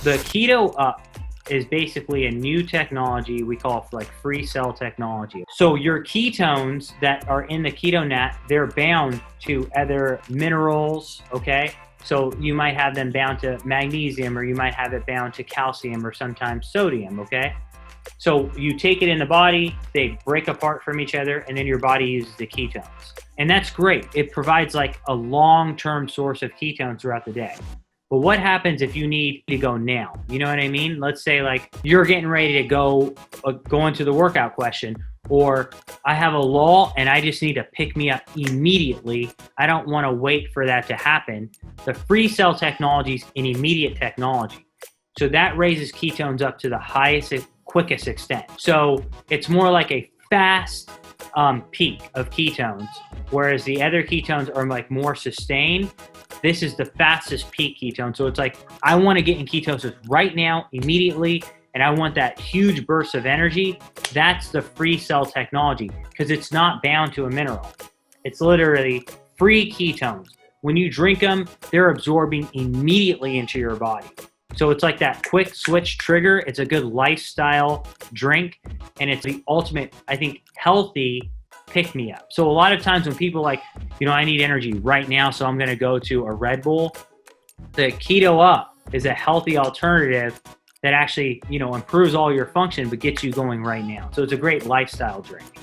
The Keto Up is basically a new technology we call it like free cell technology. So your ketones that are in the keto nat, they're bound to other minerals, okay? So you might have them bound to magnesium, or you might have it bound to calcium, or sometimes sodium, okay? So you take it in the body, they break apart from each other, and then your body uses the ketones. And that's great. It provides like a long-term source of ketones throughout the day. But what happens if you need to go now? You know what I mean? Let's say like you're getting ready to go into the workout question, or I have a lull and I just need to pick me up immediately. I don't want to wait for that to happen. The free cell technology is an immediate technology. So that raises ketones up to the highest, quickest extent. So it's more like a fast peak of ketones, whereas the other ketones are like more sustained. This is the fastest peak ketone. So it's like, I want to get in ketosis right now, immediately, and I want that huge burst of energy. That's the free cell technology, because it's not bound to a mineral. It's literally free ketones. When you drink them, they're absorbing immediately into your body. So it's like that quick switch trigger. It's a good lifestyle drink, and it's the ultimate, I think, healthy pick-me-up. So a lot of times when people like, I need energy right now, so I'm going to go to a Red Bull. The Keto Up is a healthy alternative that actually, improves all your function, but gets you going right now. So it's a great lifestyle drink.